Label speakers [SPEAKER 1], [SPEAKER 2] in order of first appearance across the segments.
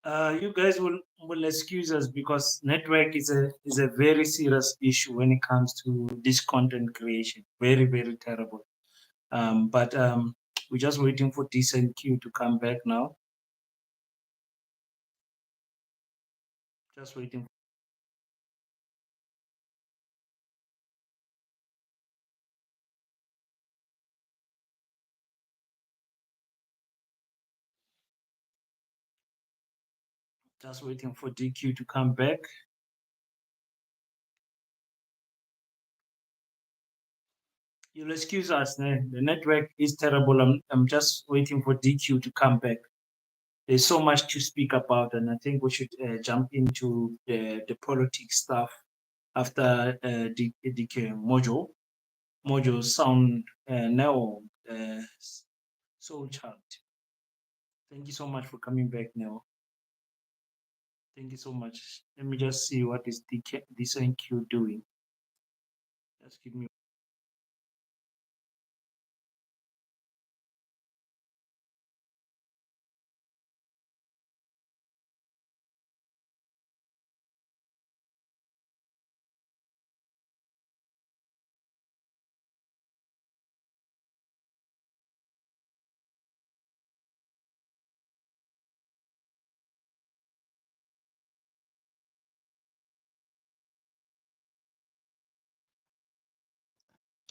[SPEAKER 1] You guys will excuse us because network is a very serious issue when it comes to this content creation. Very, very terrible. But we're just waiting for decent Q to come back now. Just waiting. Just waiting for DQ to come back. You'll excuse us, the network is terrible. I'm just waiting for DQ to come back. There's so much to speak about, and I think we should jump into the politics stuff after DK Mojo sound Neo Soul Child. Thank you so much for coming back, Neo. Thank you so much. Let me just see what is DK this NQ doing. Just give me.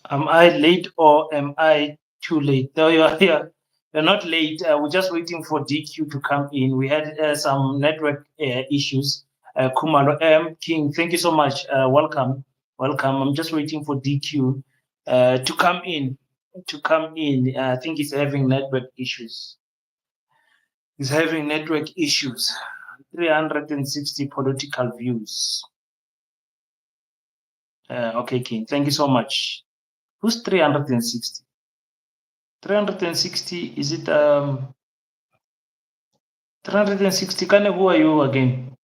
[SPEAKER 1] Am I late or am I too late? No, you're here. You're not late. We're just waiting for DQ to come in. We had some network issues. Kumalo King, thank you so much. Welcome. Welcome. I'm just waiting for DQ to come in. I think he's having network issues. He's having network issues. 360 political views. Okay, King. Thank you so much. Who's 360? 360, is it 360? Who are you again?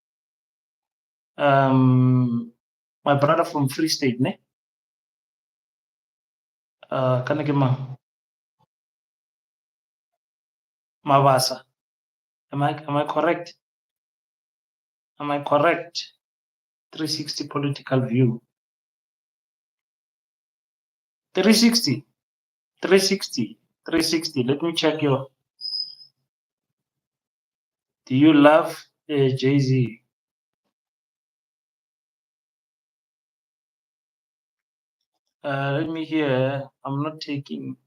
[SPEAKER 1] My brother from Free State, ne? Mavasa. Am I correct? Am I correct? 360 political view. 360. 360. 360. Let me check your. Do you love Jay-Z? Let me hear. I'm not taking.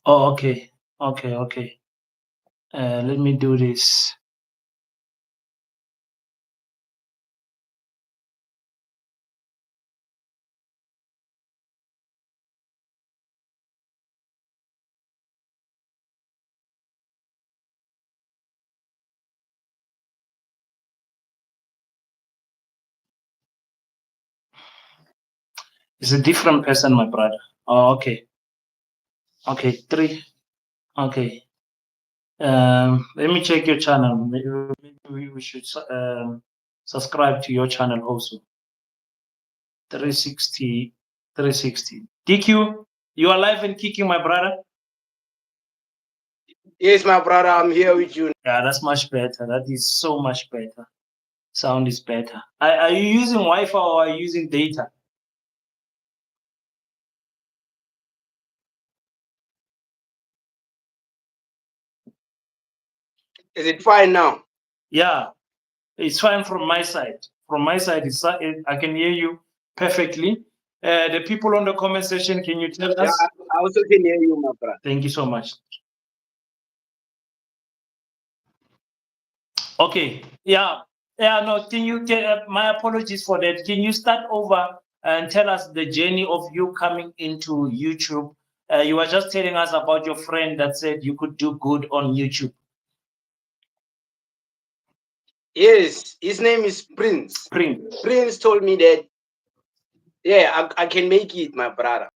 [SPEAKER 1] Oh, okay. Okay. Let me do this. It's a different person, my brother. Oh, okay. Okay, 3. Okay. Let me check your channel. Maybe we should subscribe to your channel also. 360. 360. DQ, you are live and kicking, my brother?
[SPEAKER 2] Yes, my brother, I'm here with you.
[SPEAKER 1] Yeah, that's much better. That is so much better. Sound is better. Are you using Wi-Fi or are you using data?
[SPEAKER 2] Is it fine now?
[SPEAKER 1] Yeah, it's fine from my side. From my side, I can hear you perfectly. The people on the comment section, can you tell us?
[SPEAKER 2] Yeah, I also can hear you, my brother.
[SPEAKER 1] Thank you so much. Okay. Yeah. No. My apologies for that. Can you start over and tell us the journey of you coming into YouTube? You were just telling us about your friend that said you could do good on YouTube.
[SPEAKER 2] Yes, his name is Prince. Prince told me that, yeah, I can make it, my brother.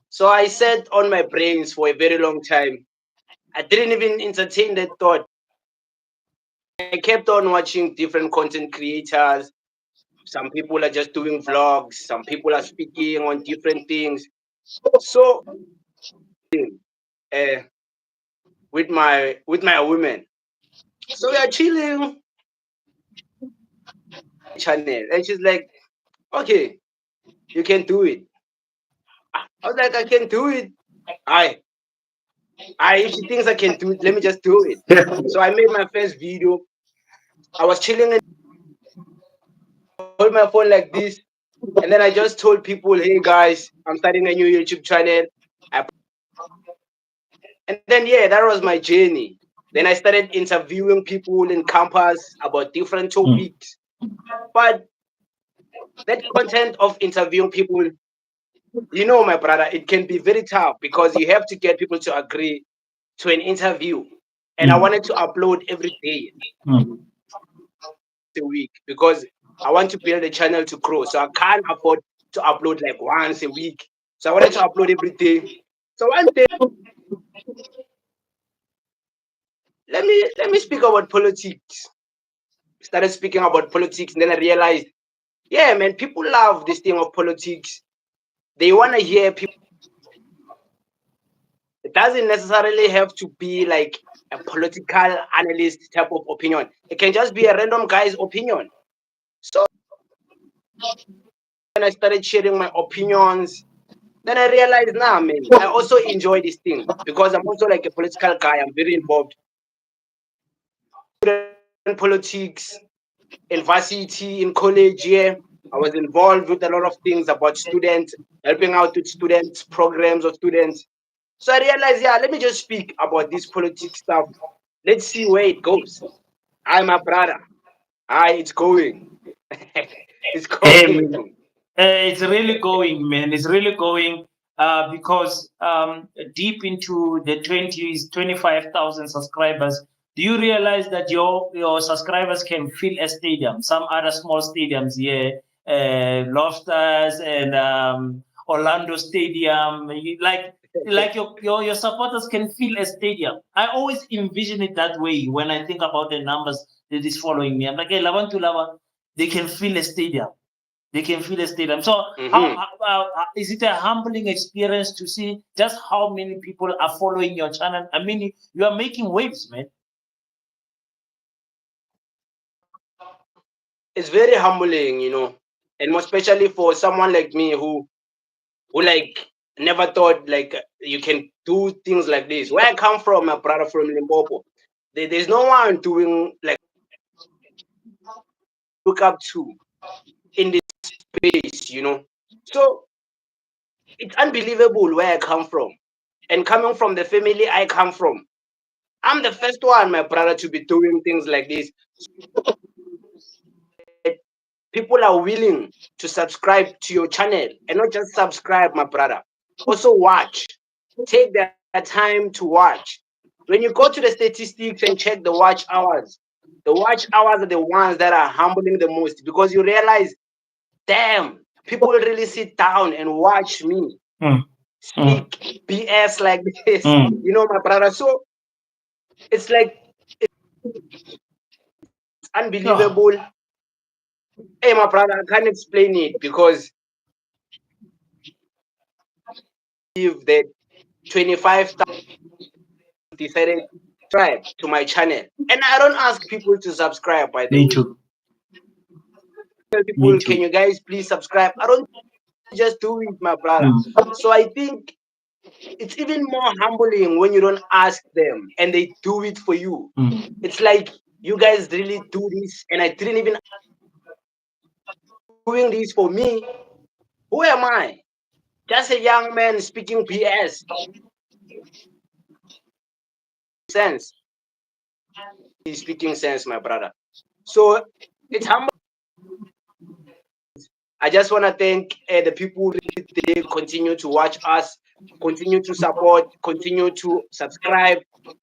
[SPEAKER 2] So I sat on my brains for a very long time. I didn't even entertain that thought. I kept on watching different content creators. Some people are just doing vlogs. Some people are speaking on different things. So uh, with my women. So we are chilling channel, and she's like, "Okay, you can do it." I was like, "I can do it." If she thinks I can do it, let me just do it. So I made my first video. I was chilling and hold my phone like this, and then I just told people, "Hey guys, I'm starting a new YouTube channel." And then yeah, that was my journey. Then I started interviewing people in campus about different topics. But that content of interviewing people, my brother, it can be very tough because you have to get people to agree to an interview. And I wanted to upload every day a week because I want to build a channel to grow. So I can't afford to upload like once a week. So I wanted to upload every day. So one day, let me speak about politics. Started speaking about politics, and then I realized, yeah, man, people love this thing of politics. They want to hear people. It doesn't necessarily have to be like a political analyst type of opinion. It can just be a random guy's opinion. So when I started sharing my opinions, then I realized, nah, man, I also enjoy this thing because I'm also like a political guy. I'm very involved in politics, in varsity, in college. Yeah, I was involved with a lot of things about students, helping out with students, programs of students. So I realized, yeah, let me just speak about this politics stuff. Let's see where it goes. I'm a brother. It's going. It's
[SPEAKER 1] Hey,
[SPEAKER 2] going.
[SPEAKER 1] it's really going, man. It's really going because deep into the 20s, 25,000 subscribers, do you realize that your subscribers can fill a stadium? Some other small stadiums here, Loftus and Orlando Stadium, like your supporters can fill a stadium. I always envision it that way when I think about the numbers that is following me. I'm like, hey, Lavan to Lavan, they can fill a stadium. They can feel the stadium. So, is it a humbling experience to see just how many people are following your channel? I mean, you are making waves, man.
[SPEAKER 2] It's very humbling, and more especially for someone like me who like never thought like you can do things like this. Where I come from, my brother from Limpopo, there's no one doing like look up to in this space. So it's unbelievable where I come from, and coming from the family I come from. I'm the first one, my brother, to be doing things like this. People are willing to subscribe to your channel and not just subscribe, my brother. Also watch. Take their time to watch. When you go to the statistics and check the watch hours are the ones that are humbling the most because you realize, damn, people really sit down and watch me speak BS like this, my brother. So it's like it's
[SPEAKER 1] Oh,
[SPEAKER 2] unbelievable. Hey, my brother, I can't explain it because if that 25,000 decided to subscribe to my channel, and I don't ask people to subscribe, by the
[SPEAKER 1] me
[SPEAKER 2] way.
[SPEAKER 1] too.
[SPEAKER 2] Tell
[SPEAKER 1] Me
[SPEAKER 2] people,
[SPEAKER 1] too.
[SPEAKER 2] can you guys please subscribe? I don't just do it, my brother.
[SPEAKER 1] Mm.
[SPEAKER 2] So I think it's even more humbling when you don't ask them and they do it for you.
[SPEAKER 1] Mm.
[SPEAKER 2] It's like you guys really do this, and I didn't even doing this for me. Who am I? Just a young man speaking PS sense. He's speaking sense, my brother. So it's humble. I just want to thank the people who they continue to watch us, continue to support, continue to subscribe,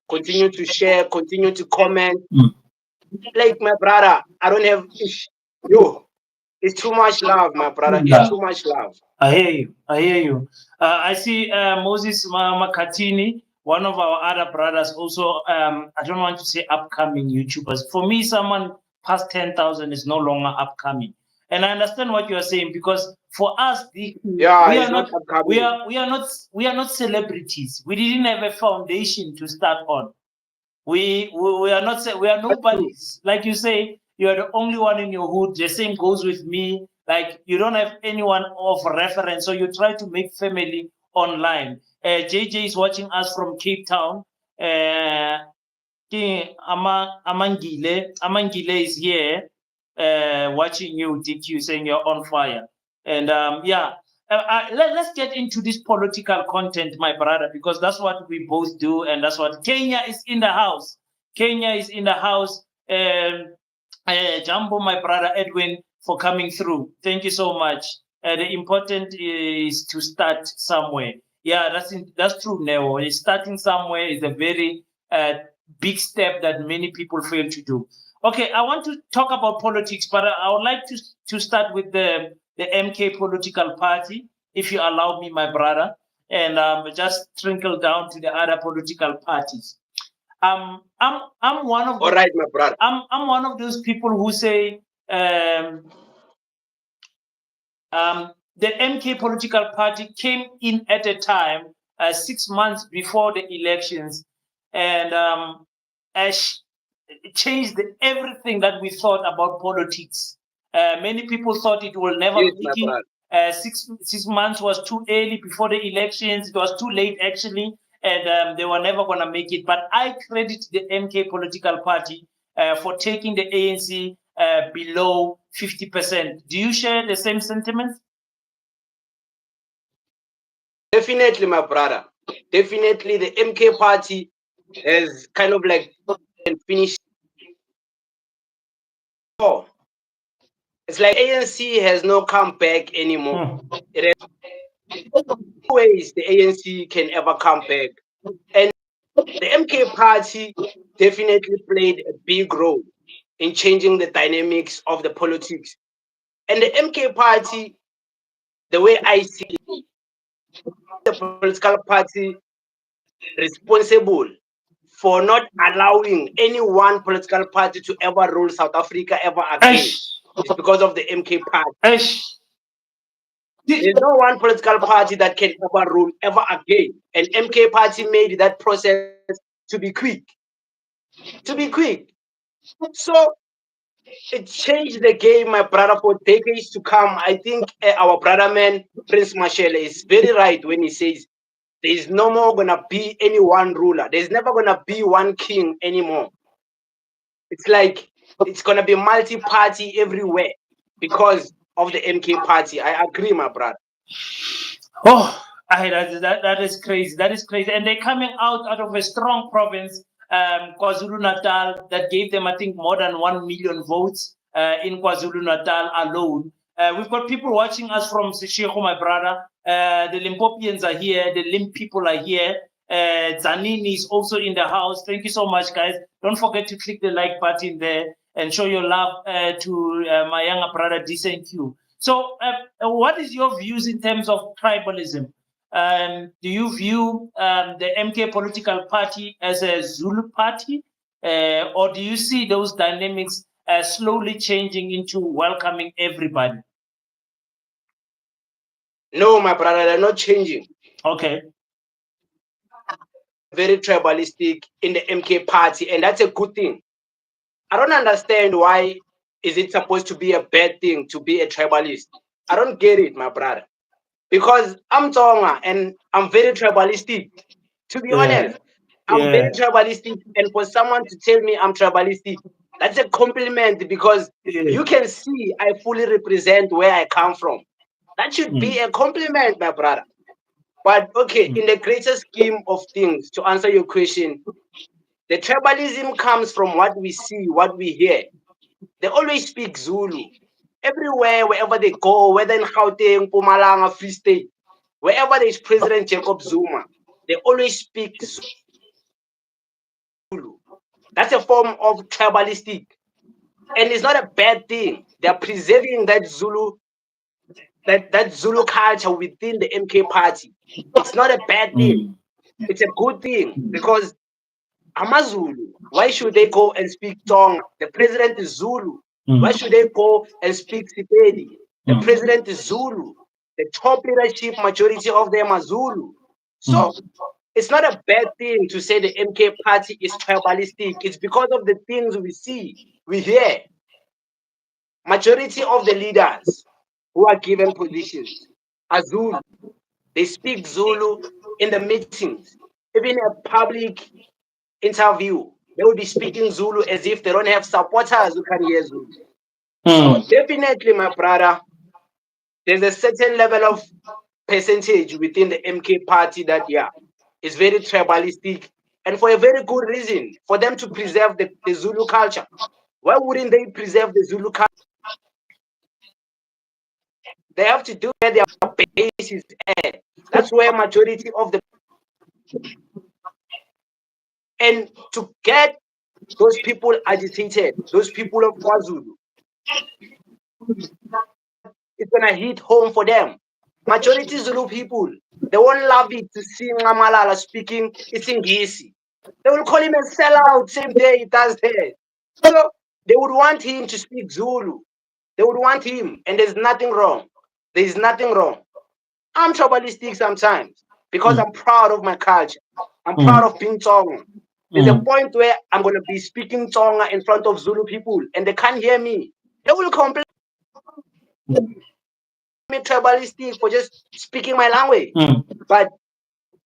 [SPEAKER 2] continue to share, continue to comment.
[SPEAKER 1] Mm.
[SPEAKER 2] Like my brother, I don't have yo. It's too much love, my brother. It's
[SPEAKER 1] Yeah.
[SPEAKER 2] too much love.
[SPEAKER 1] I hear you. I hear you. I see Moses Makatini, one of our other brothers, also, I don't want to say upcoming YouTubers. For me, someone past 10,000 is no longer upcoming. And I understand what you are saying, because for us,
[SPEAKER 2] Yeah,
[SPEAKER 1] we
[SPEAKER 2] it's
[SPEAKER 1] are
[SPEAKER 2] not
[SPEAKER 1] not
[SPEAKER 2] upcoming.
[SPEAKER 1] we are not celebrities. We didn't have a foundation to start on. We are not we are
[SPEAKER 2] That's true.
[SPEAKER 1] nobodies. Like you say, you are the only one in your hood. The same goes with me. Like, you don't have anyone of reference, so you try to make family online. JJ is watching us from Cape Town. Amangile is here, watching you, DQ, saying you're on fire. And yeah, let's get into this political content, my brother, because that's what we both do, and that's what Kenya is in the house. Kenya is in the house. Jumbo, my brother Edwin, for coming through. Thank you so much. The important is to start somewhere. Yeah, that's true, Neo. Starting somewhere is a very big step that many people fail to do. Okay, I want to talk about politics, but I would like to start with the MK political party, if you allow me, my brother, and just trickle down to the other political parties. I'm one of
[SPEAKER 2] All right, my brother.
[SPEAKER 1] I'm one of those people who say um, the MK political party came in at a time 6 months before the elections, and changed everything that we thought about politics. Many people thought it will never
[SPEAKER 2] Yes, my
[SPEAKER 1] make it.
[SPEAKER 2] brother.
[SPEAKER 1] 6 months was too early before the elections. It was too late, actually, and they were never going to make it. But I credit the MK political party for taking the ANC below 50%. Do you share the same sentiments?
[SPEAKER 2] Definitely, my brother. Definitely, the MK party has kind of like finished. Oh, it's like ANC has no comeback anymore. It has no ways the ANC can ever come back. And the MK party definitely played a big role in changing the dynamics of the politics. And the MK party, the way I see it, the political party responsible for not allowing any one political party to ever rule South Africa ever again.
[SPEAKER 1] Ash,
[SPEAKER 2] It's because of the MK party.
[SPEAKER 1] ash.
[SPEAKER 2] There's no one political party that can ever rule ever again. And MK party made that process to be quick. To be quick. So it changed the game, my brother, for decades to come. I think our brother man, Prince Marshall, is very right when he says there's no more gonna be any one ruler. There's never gonna be one king anymore. It's like it's gonna be multi-party everywhere because of the MK party. I agree, my brother.
[SPEAKER 1] Oh, that is crazy. That is crazy. And they're coming out of a strong province, KwaZulu Natal, that gave them, I think, more than 1 million votes in KwaZulu Natal alone. We've got people watching us from Seshego, my brother. The Limpopians are here. The Limp people are here. Zanini is also in the house. Thank you so much, guys. Don't forget to click the like button there and show your love to my younger brother, Decent Q. So, what is your views in terms of tribalism? Do you view the MK political party as a Zulu party, or do you see those dynamics slowly changing into welcoming everybody?
[SPEAKER 2] No, my brother, they're not changing.
[SPEAKER 1] Okay.
[SPEAKER 2] Very tribalistic in the MK party, and that's a good thing. I don't understand why is it supposed to be a bad thing to be a tribalist. I don't get it, my brother. Because I'm Tonga and I'm very tribalistic. To be
[SPEAKER 1] Yeah.
[SPEAKER 2] honest, I'm
[SPEAKER 1] Yeah.
[SPEAKER 2] very tribalistic, and for someone to tell me I'm tribalistic, that's a compliment because
[SPEAKER 1] Yeah.
[SPEAKER 2] you can see I fully represent where I come from. That should be a compliment, my brother. But okay, in the greater scheme of things, to answer your question, the tribalism comes from what we see, what we hear. They always speak Zulu. Everywhere, wherever they go, whether in Gauteng, Mpumalanga, Free State, wherever there's President Jacob Zuma, they always speak Zulu. That's a form of tribalistic. And it's not a bad thing. They're preserving that Zulu culture within the MK party. It's not a bad thing. It's a good thing because Amazulu, why should they go and speak Tonga? The president is Zulu. Why should they go and speak Sepedi? The president is Zulu. The top leadership, majority of them are Zulu. So it's not a bad thing to say the MK party is tribalistic. It's because of the things we see, we hear. Majority of the leaders who are given positions are Zulu. They speak Zulu in the meetings. Even a public interview, they will be speaking Zulu as if they don't have supporters who can hear Zulu. So definitely, my brother, there's a certain level of percentage within the MK party that, yeah, is very tribalistic, and for a very good reason, for them to preserve the Zulu culture. Why wouldn't they preserve the Zulu culture? They have to do where their base is at. That's where majority of the, and to get those people agitated, those people of KwaZulu, it's gonna hit home for them. Majority Zulu people, they won't love it to see Ngamalala speaking Isingisi. They will call him a sellout same day he does that. So they would want him to speak Zulu. They would want him, and there's nothing wrong. There is nothing wrong. I'm tribalistic sometimes because I'm proud of my culture. I'm proud of being Tonga. There's a point where I'm going to be speaking Tonga in front of Zulu people and they can't hear me. They will complain me tribalistic for just speaking my language. But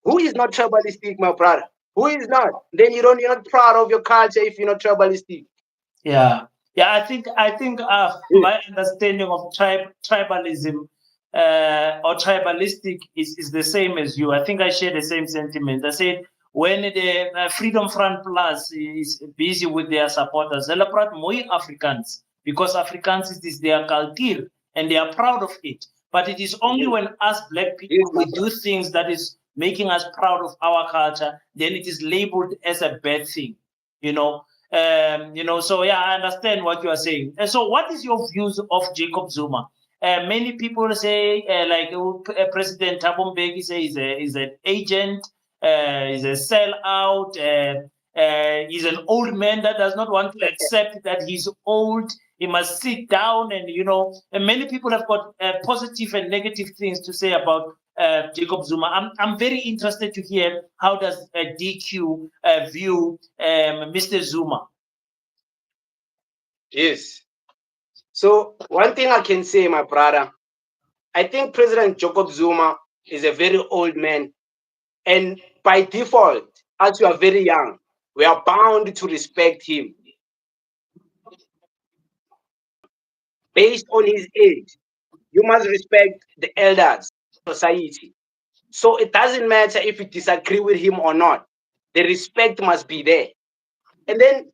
[SPEAKER 2] who is not tribalistic, my brother? Who is not? Then you're not proud of your culture if you're not tribalistic.
[SPEAKER 1] Yeah, yeah. I think my understanding of tribalism or tribalistic is the same as you. I think I share the same sentiment. I said when the Freedom Front Plus is busy with their supporters, they'll praat mooi Afrikaans because Afrikaans is their culture and they are proud of it. But it is only when us black people we do things that is making us proud of our culture, then it is labeled as a bad thing. You know, so yeah, I understand what you are saying. And so, what is your views of Jacob Zuma? Many people say, President Thabo Mbeki say he's an agent, he's a sellout, he's an old man that does not want to accept that he's old. He must sit down, and many people have got positive and negative things to say about Jacob Zuma. I'm very interested to hear how does DQ view Mr. Zuma.
[SPEAKER 2] Yes. So one thing I can say, my brother, I think President Jacob Zuma is a very old man, and by default, as you are very young, we are bound to respect him based on his age. You must respect the elders, society. So it doesn't matter if you disagree with him or not. The respect must be there. And then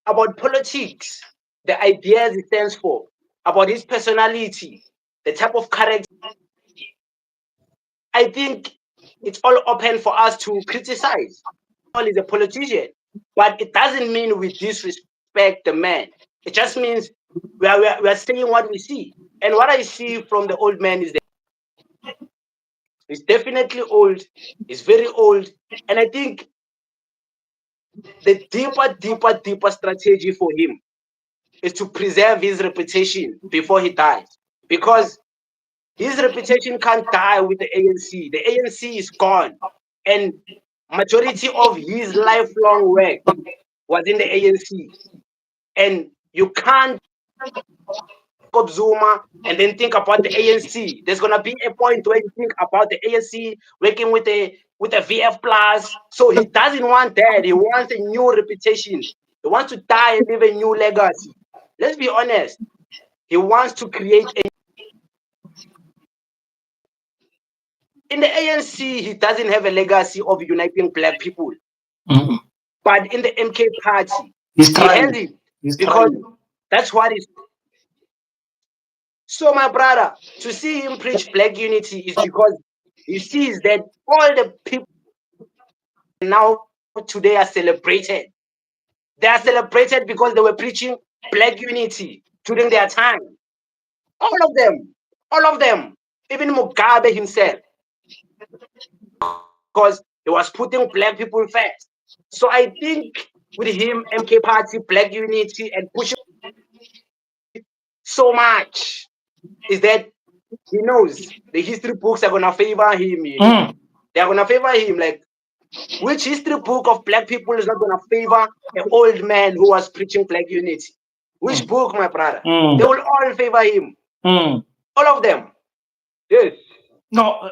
[SPEAKER 2] about politics, the ideas he stands for, about his personality, the type of character, I think it's all open for us to criticize. All is a politician, but it doesn't mean we disrespect the man. It just means we are saying what we see. And what I see from the old man is that he's definitely old, he's very old, and I think the deeper strategy for him is to preserve his reputation before he dies. Because his reputation can't die with the ANC. The ANC is gone. And majority of his lifelong work was in the ANC. And you can't up Zuma and then think about the ANC. There's gonna be a point where you think about the ANC working with a VF plus. So he doesn't want that. He wants a new reputation. He wants to die and leave a new legacy. Let's be honest. He wants to create a in the ANC, he doesn't have a legacy of uniting black people. But in the MK party, he has it because that's what is. So, my brother, to see him preach black unity is because he sees that all the people now today are celebrated. They are celebrated because they were preaching black unity during their time. All of them, even Mugabe himself, because he was putting black people first. So I think with him, MK Party, Black Unity, and pushing so much is that he knows the history books are gonna favor him. You know, they are gonna favor him. Like, which history book of black people is not gonna favor an old man who was preaching black unity? Which book, my brother? They will all favor him. All of them. Yes.
[SPEAKER 1] No,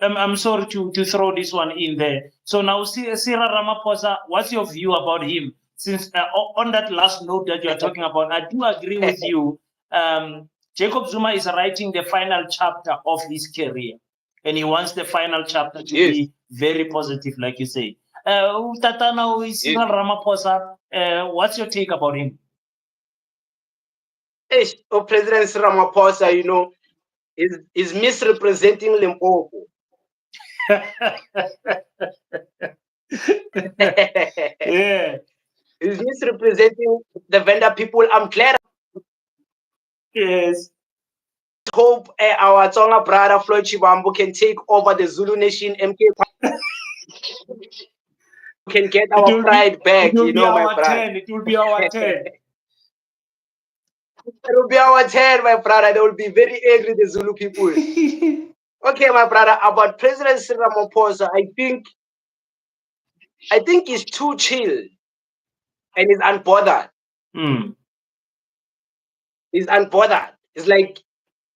[SPEAKER 1] I'm sorry to throw this one in there. So now, Cyril Ramaphosa, what's your view about him? Since on that last note that you're talking about, I do agree with you. Jacob Zuma is writing the final chapter of his career, and he wants the final chapter to be very positive, like you say. Tatana Cyril Ramaphosa, what's your take about him?
[SPEAKER 2] President Ramaphosa, you know, is misrepresenting Limpopo.
[SPEAKER 1] Yeah.
[SPEAKER 2] He's misrepresenting the Venda people. I'm glad.
[SPEAKER 1] Yes.
[SPEAKER 2] Hope our Tsonga brother Floyd Chibambo can take over the Zulu Nation MK. Can get our pride back, you know, my brother.
[SPEAKER 1] It will be our turn.
[SPEAKER 2] It will be our turn, my brother. They will be very angry, the Zulu people. Okay, my brother, about President Cyril Ramaphosa, I think he's too chill and he's unbothered. He's unbothered. It's like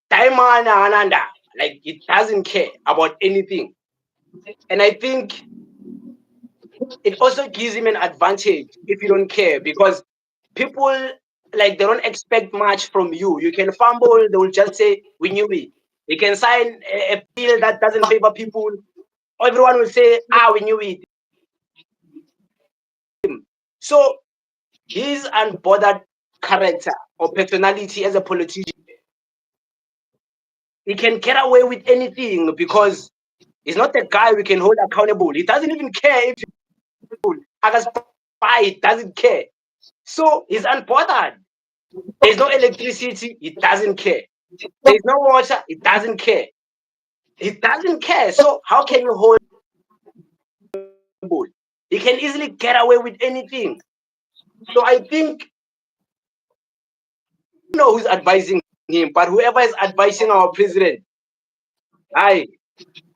[SPEAKER 2] Diamond Ananda, like it doesn't care about anything. And I think it also gives him an advantage if you don't care, because people, like, they don't expect much from you. You can fumble, they will just say, we knew it. You can sign a bill that doesn't favor people. Everyone will say, we knew it. So his unbothered character or personality as a politician, he can get away with anything because he's not the guy we can hold accountable. He doesn't even care if he doesn't care. So he's unbothered. There's no electricity, he doesn't care. There's no water, he doesn't care. He doesn't care. So how can you hold him? He can easily get away with anything. So I think, I don't know who's advising him, but whoever is advising our president,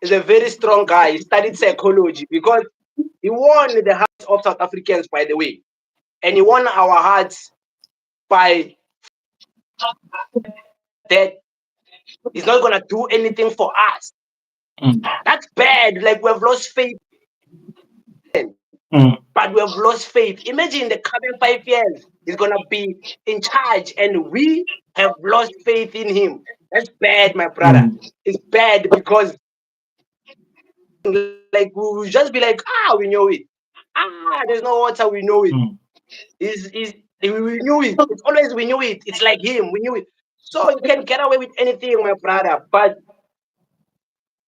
[SPEAKER 2] is a very strong guy. He studied psychology because he won the hearts of South Africans, by the way. And he won our hearts by that he's not going to do anything for us. That's bad. Like, we have lost faith. But we have lost faith. Imagine the coming 5 years, he's going to be in charge and we have lost faith in him. That's bad, my brother. It's bad because, like, we will just be like, we know it. There's no water, we know it. We knew it. It's always we knew it. It's like him, we knew it. So you can get away with anything, my brother. But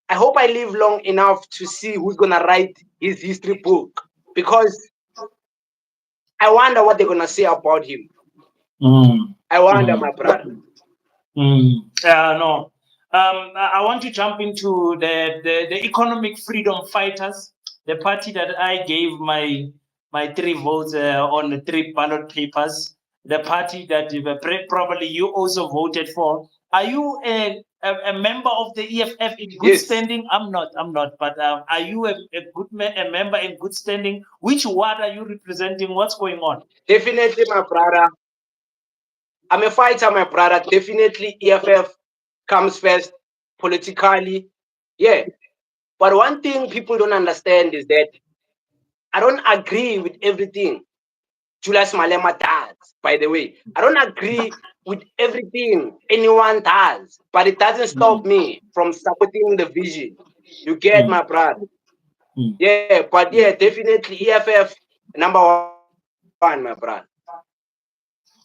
[SPEAKER 2] I hope I live long enough to see who's gonna write his history book, because I wonder what they're gonna say about him. I wonder, my brother.
[SPEAKER 1] No. I want to jump into the economic freedom fighters, the party that I gave my 3 votes on the 3 ballot papers, the party that probably you also voted for. Are you a member of the EFF in good standing? I'm not. But are you a member in good standing? Which ward are you representing? What's going on?
[SPEAKER 2] Definitely, my brother. I'm a fighter, my brother. Definitely, EFF comes first politically. Yeah. But one thing people don't understand is that I don't agree with everything Julius Malema does, by the way. I don't agree with everything anyone does, but it doesn't stop me from supporting the vision. You get, my brother? Yeah, but yeah, definitely EFF #1, my brother.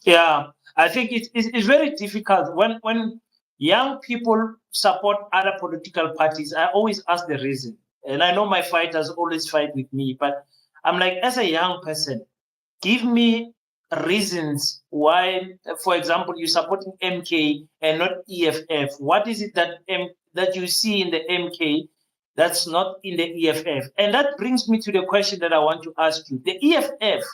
[SPEAKER 1] Yeah, I think it's very difficult when young people support other political parties. I always ask the reason, and I know my fighters always fight with me, but I'm like, as a young person, give me reasons why, for example, you're supporting MK and not EFF. What is it that you see in the MK that's not in the EFF? And that brings me to the question that I want to ask you. The EFF,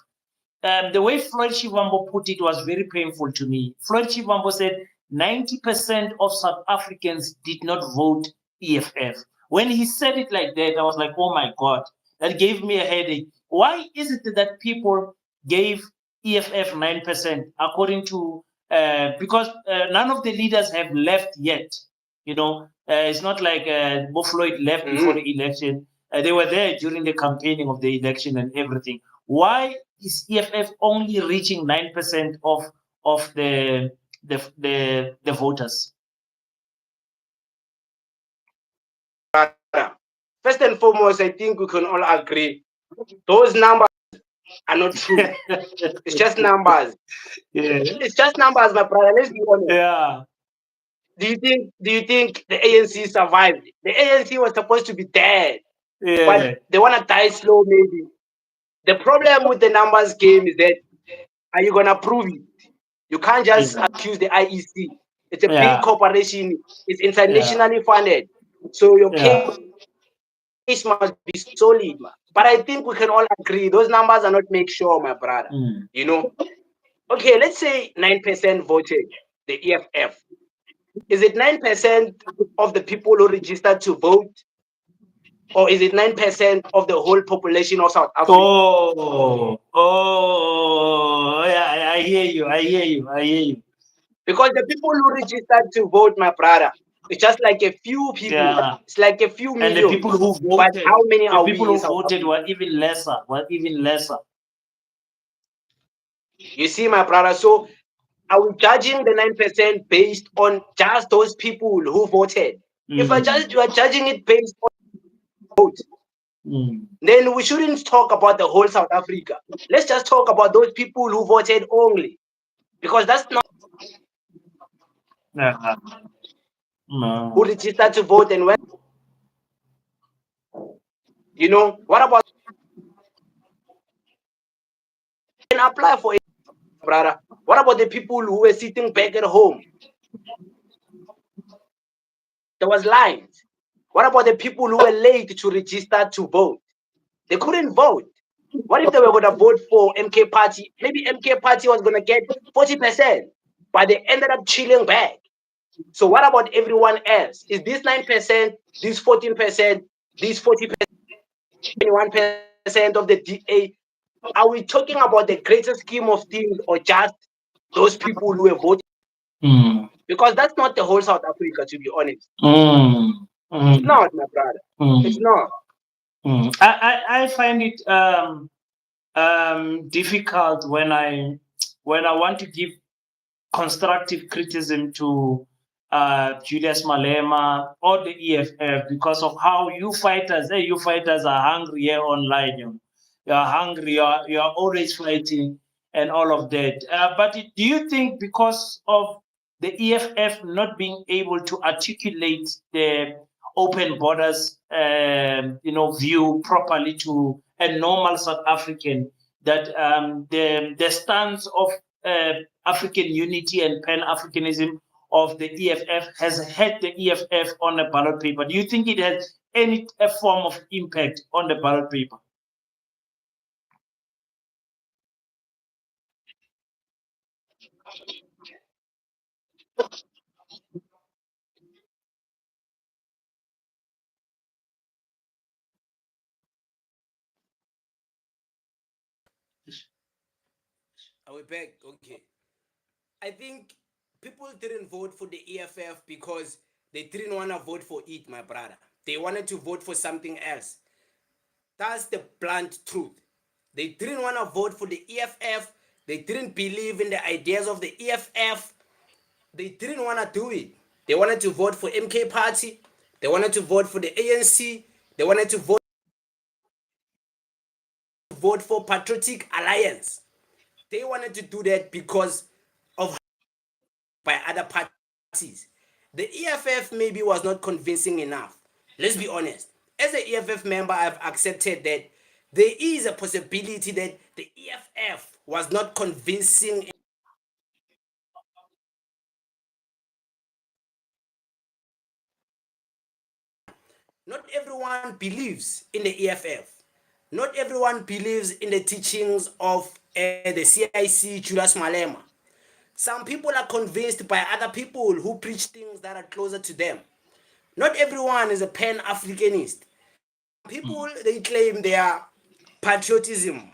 [SPEAKER 1] the way Floyd Shivambo put it was very painful to me. Floyd Shivambo said 90% of South Africans did not vote EFF. When he said it like that, I was like, oh my God, that gave me a headache. Why is it that people gave EFF 9%, according to, because none of the leaders have left yet. It's not like Bo Floyd left before the election. They were there during the campaigning of the election and everything. Why is EFF only reaching 9% of the voters?
[SPEAKER 2] First and foremost, I think we can all agree those numbers are not true. It's just numbers.
[SPEAKER 1] Yeah.
[SPEAKER 2] It's just numbers, my brother. Let's be honest.
[SPEAKER 1] Yeah.
[SPEAKER 2] Do you think the ANC survived? The ANC was supposed to be dead,
[SPEAKER 1] Yeah.
[SPEAKER 2] but they want to die slow, maybe. The problem with the numbers game is that, are you gonna prove it? You can't just accuse the IEC. It's a big corporation. It's internationally funded, so your case must be solid. But I think we can all agree those numbers are not make sure, my brother. Okay, let's say 9% voted the EFF. Is it 9% of the people who registered to vote, or is it 9% of the whole population of South Africa?
[SPEAKER 1] Yeah, I hear you.
[SPEAKER 2] Because the people who registered to vote, my brother, it's just like a few people. Yeah. It's like a few million.
[SPEAKER 1] And the people who voted,
[SPEAKER 2] but how many are we in South
[SPEAKER 1] voted
[SPEAKER 2] Africa?
[SPEAKER 1] were even lesser.
[SPEAKER 2] You see, my brother, so are we judging the 9% based on just those people who voted? If you are judging it based on vote, then we shouldn't talk about the whole South Africa. Let's just talk about those people who voted only, because that's not who registered to vote and when. What about can apply for it, brother? What about the people who were sitting back at home? There was lines. What about the people who were late to register to vote? They couldn't vote. What if they were going to vote for MK Party? Maybe MK Party was going to get 40%, but they ended up chilling back. So what about everyone else? Is this 9%, this 14%, this 40%, 21% of the DA? Are we talking about the greater scheme of things, or just those people who were voting? Because that's not the whole South Africa, to be honest. It's not, my brother. It's not.
[SPEAKER 1] I find it difficult when I want to give constructive criticism to Julius Malema or the EFF because of how you fighters are hungry here online. You are hungry. You are always fighting and all of that. But do you think because of the EFF not being able to articulate the open borders, view properly to a normal South African, that the stance of African unity and pan-Africanism of the EFF has had the EFF on the ballot paper? Do you think it has any form of impact on the ballot paper?
[SPEAKER 2] Are we back? Okay. I think people didn't vote for the EFF because they didn't want to vote for it, my brother. They wanted to vote for something else. That's the blunt truth. They didn't want to vote for the EFF. They didn't believe in the ideas of the EFF. They didn't want to do it. They wanted to vote for MK Party. They wanted to vote for the ANC. They wanted to vote for Patriotic Alliance. They wanted to do that because of by other parties. The EFF maybe was not convincing enough. Let's be honest. As an EFF member, I've accepted that there is a possibility that the EFF was not convincing. Not everyone believes in the EFF. Not everyone believes in the teachings of the CIC Julius Malema. Some people are convinced by other people who preach things that are closer to them. Not everyone is a pan-Africanist. People, they claim they are patriotism.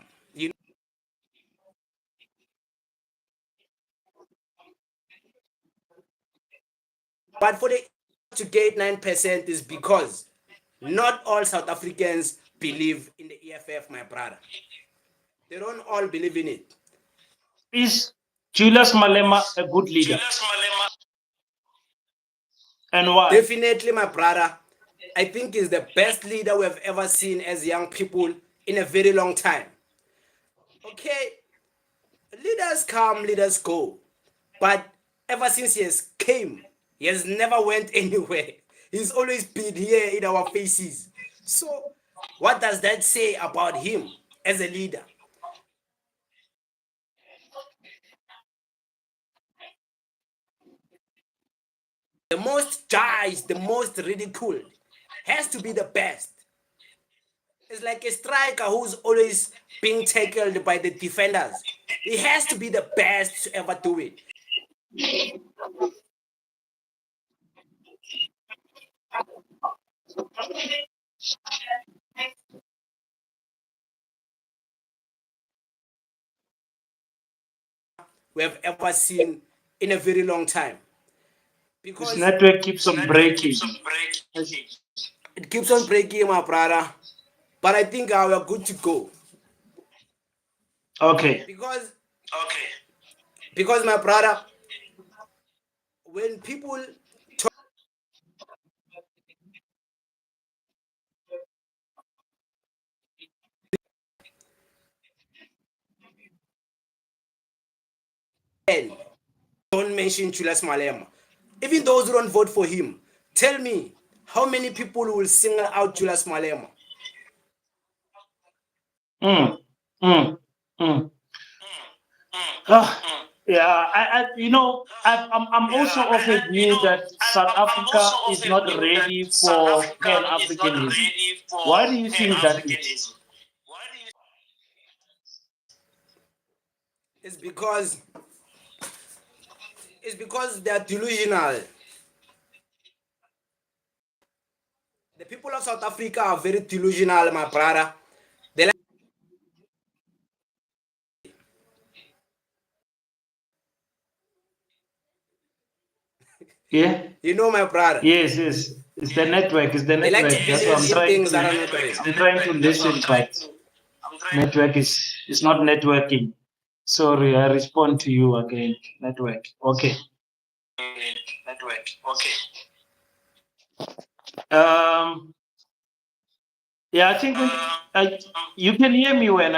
[SPEAKER 2] But for the to get 9% is because not all South Africans believe in the EFF, my brother. They don't all believe in it.
[SPEAKER 1] Is Julius Malema a good leader? And why?
[SPEAKER 2] Definitely, my brother. I think he's the best leader we have ever seen as young people in a very long time. Okay, leaders come, leaders go. But ever since he has came, he has never went anywhere. He's always been here in our faces. So, what does that say about him as a leader? The most judged, the most ridiculed, has to be the best. It's like a striker who's always being tackled by the defenders. He has to be the best to ever do it. We have ever seen in a very long time.
[SPEAKER 1] Because this network keeps on breaking.
[SPEAKER 2] It keeps on breaking, my brother. But I think we are good to go.
[SPEAKER 1] Okay.
[SPEAKER 2] Because my brother, when people talk, don't mention Julius Malema. Even those who don't vote for him, tell me how many people will single out Julius Malema?
[SPEAKER 1] Yeah, I'm also of a view that South Africa is not ready for pan-Africanism. Why do you think that is?
[SPEAKER 2] It's because they are delusional. The people of South Africa are very delusional, my brother. They like
[SPEAKER 1] Yeah.
[SPEAKER 2] you know, my brother.
[SPEAKER 1] Yes. It's the network. It's the
[SPEAKER 2] They like
[SPEAKER 1] network.
[SPEAKER 2] to
[SPEAKER 1] That's what
[SPEAKER 2] believe in things that are not real.
[SPEAKER 1] I'm trying to listen, but network is not networking. Sorry, I respond to you again. Network. Okay. Yeah, I think you can hear me when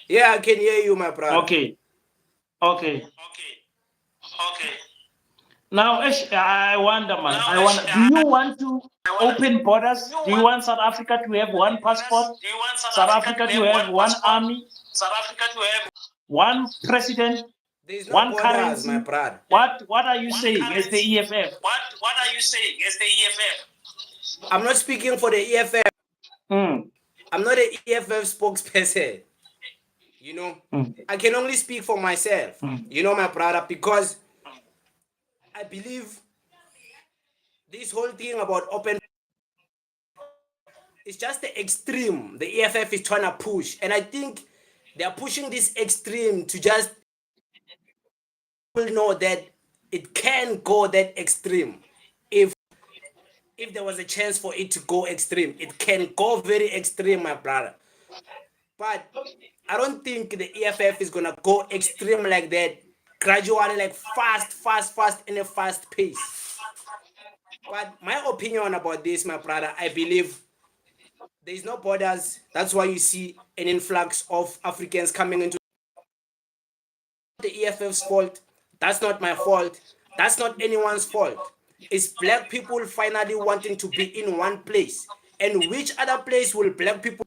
[SPEAKER 2] Yeah, I can hear you, my brother.
[SPEAKER 1] Okay. Now, I wonder, man. Do you want to open borders? Do you want South Africa to have one passport? South Africa to have one army? One president?
[SPEAKER 2] There's no
[SPEAKER 1] One
[SPEAKER 2] borders,
[SPEAKER 1] currency?
[SPEAKER 2] my brother.
[SPEAKER 1] What are you saying as the EFF?
[SPEAKER 2] I'm not speaking for the EFF. I'm not an EFF spokesperson. You know, I can only speak for myself. You know, my brother, because I believe this whole thing about open is just the extreme the EFF is trying to push. And I think they are pushing this extreme to just know that it can go that extreme. If there was a chance for it to go extreme, it can go very extreme, my brother. But I don't think the EFF is gonna go extreme like that, gradually, like fast, in a fast pace. But my opinion about this, my brother, I believe there is no borders. That's why you see an influx of Africans coming into the EFF's fault. That's not my fault. That's not anyone's fault. It's black people finally wanting to be in one place. And which other place will black people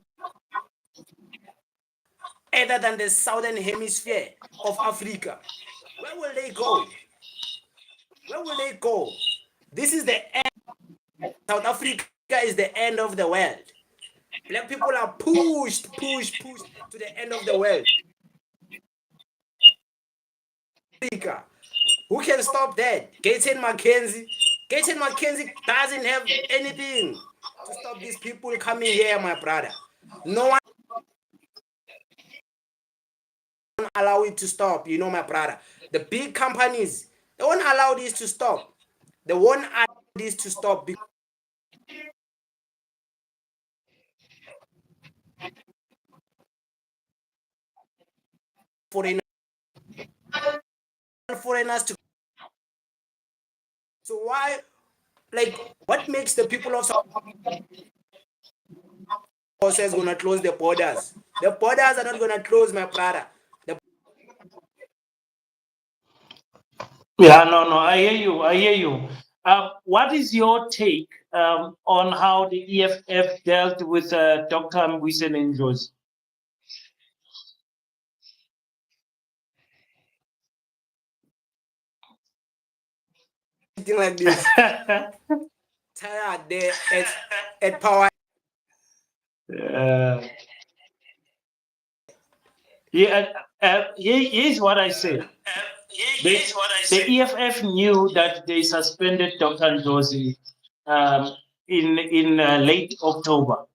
[SPEAKER 2] other than the southern hemisphere of Africa? Where will they go? Where will they go? This is the end. South Africa is the end of the world. Black people are pushed to the end of the world. Africa. Who can stop that? Gaten Mackenzie. Gaten Mackenzie doesn't have anything to stop these people coming here, my brother. No one allow it to stop, my brother. The big companies, they won't allow this to stop. They won't allow this to stop because foreigners to. So why, what makes the people of South Africa is gonna close the borders? The borders are not gonna close, my brother.
[SPEAKER 1] Yeah, no, I hear you. What is your take on how the EFF dealt with Dr. Mbuyiseni Ndlozi?
[SPEAKER 2] Something like this. Tired there at power.
[SPEAKER 1] Here's what I say. The EFF knew that they suspended Dr. Ndlozi in late October,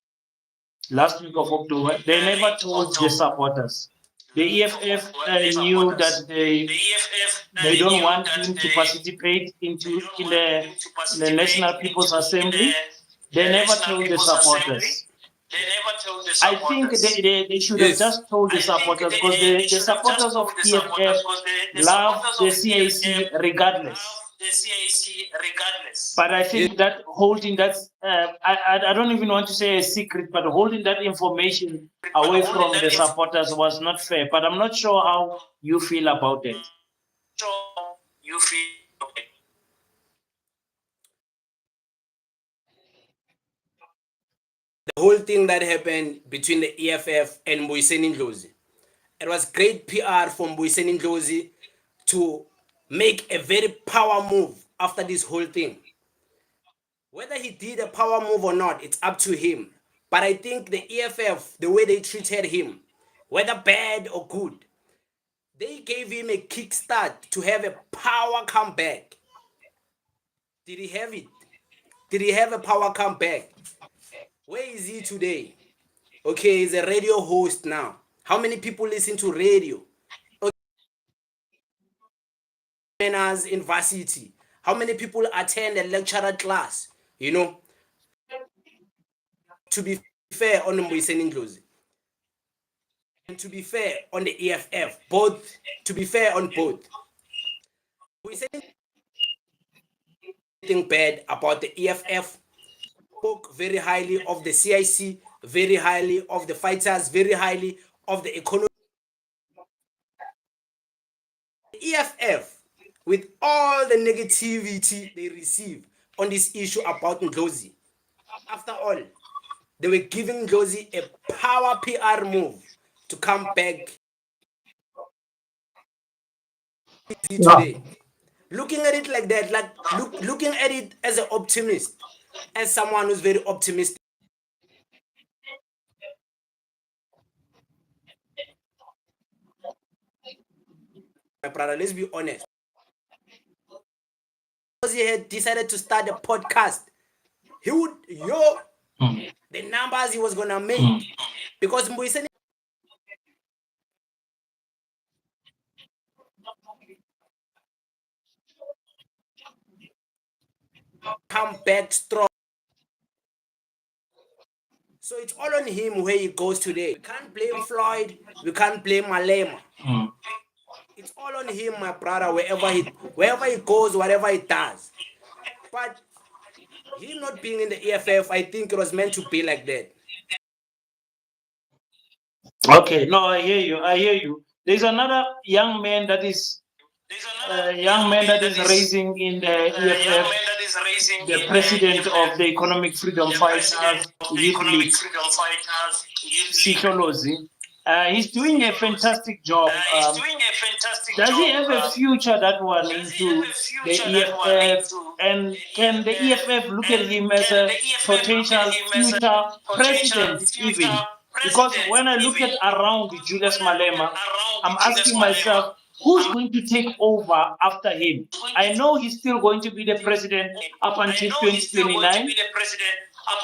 [SPEAKER 1] last week of October. They never told the supporters. The EFF knew that they don't want him to participate in the National People's Assembly. They never told the supporters. I think they should have just told the supporters, because the supporters of EFF love the CAC regardless. But I think that holding that, I don't even want to say a secret, but holding that information away from the supporters was not fair. But I'm not sure how you feel about it.
[SPEAKER 2] The whole thing that happened between the EFF and Mbuyiseni Ndlozi, it was great PR from Mbuyiseni Ndlozi to make a very power move after this whole thing. Whether he did a power move or not, it's up to him. But I think the EFF, the way they treated him, whether bad or good, they gave him a kickstart to have a power comeback. Did he have it? Did he have a power comeback? Where is he today? Okay, he's a radio host now. How many people listen to radio? Okay. In varsity. How many people attend a lecturer class? To be fair on Mbuyiseni Ndlozi, and to be fair on the EFF, both. To be fair on both. Mbuyiseni anything bad about the EFF. Spoke very highly of the CIC, very highly of the fighters, very highly of the economy. The EFF, with all the negativity they receive on this issue about Ndlozi, after all, they were giving Ndlozi a power PR move to come back today. Looking at it like that, looking at it as an optimist, as someone who's very optimistic. My brother, let's be honest. Because he had decided to start a podcast, he would, the numbers he was gonna make. Because Mbuyiseni come back strong. So it's all on him where he goes today. We can't blame Floyd. We can't blame Malema. It's all on him, my brother, wherever he goes, whatever he does. But him not being in the EFF, I think it was meant to be like that.
[SPEAKER 1] Okay, no, I hear you. There's another young man that is raising in the EFF, the president of the Economic Freedom Fighters Youth League, Sihlolozi. He's doing a fantastic job. Does he have a future, that one, into the EFF? And can the EFF look at him as a potential future president even? Because when I look at around Julius Malema, I'm asking myself, who's going to take over after him? I know he's still going to be the president up until 2029,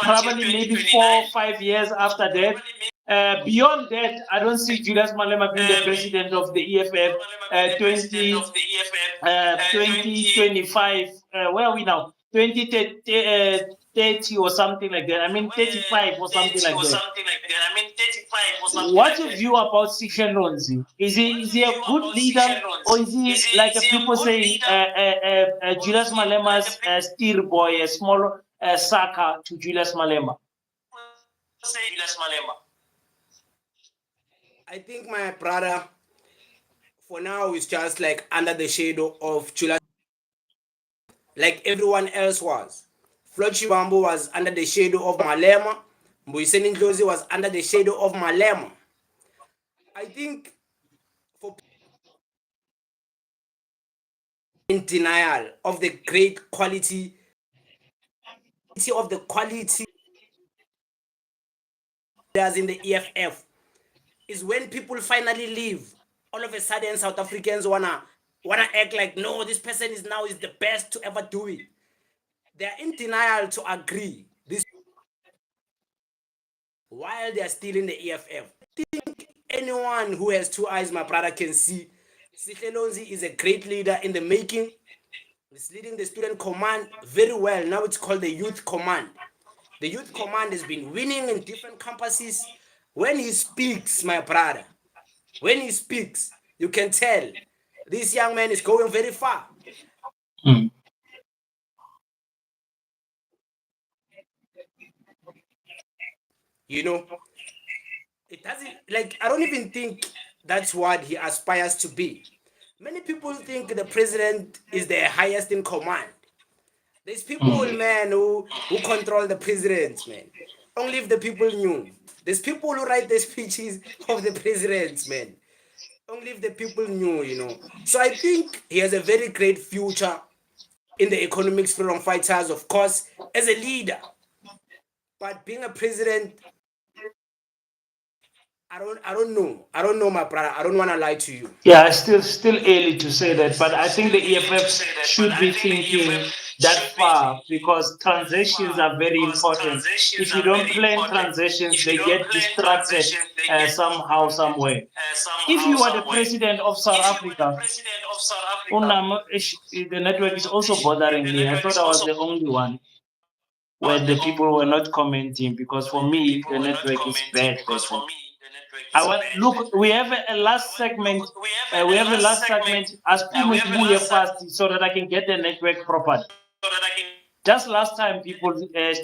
[SPEAKER 1] probably maybe 4 or 5 years after that. Beyond that, I don't see Julius Malema being the president of the EFF 2025. Where are we now? 2030 or something like that. I mean, 35 or something like that. What's your view about Sishelonzi? Is he a good leader, or is he like people saying Julius Malema's steer boy, a small sucker to Julius Malema?
[SPEAKER 2] I think, my brother, for now is just like under the shadow of Julius, like everyone else was. Floyd Bambo was under the shadow of Malema. Mbuyiseni Ndlozi was under the shadow of Malema. I think for in denial of the great quality of the quality there's in the EFF is when people finally leave. All of a sudden, South Africans wanna act like, no, this person is the best to ever do it. They are in denial to agree this while they are still in the EFF. I think anyone who has two eyes, my brother, can see Sishelonzi is a great leader in the making. He's leading the student command very well. Now it's called the youth command. The youth command has been winning in different campuses. When he speaks, my brother, when he speaks, you can tell this young man is going very far. You know, it doesn't, like, I don't even think that's what he aspires to be. Many people think the president is the highest in command. There's people, man, who control the president, man. Only if the people knew. There's people who write the speeches of the presidents, man. Only if the people knew, you know. So I think he has a very great future in the economic freedom fighters, of course, as a leader. But being a president, I don't know, my brother. I don't want to lie to you.
[SPEAKER 1] Yeah, it's still early to say that, but I think the EFF should be thinking that far, because transitions are very important. If you don't plan transitions, they get distracted somehow, somewhere. If you are the president of South Africa, the network is also bothering me. I thought I was the only one where the people were not commenting, because for me the network is bad. Look, we have a last segment. We have a last segment. Ask me to fast so that I can get the network properly. Just last time, people, please.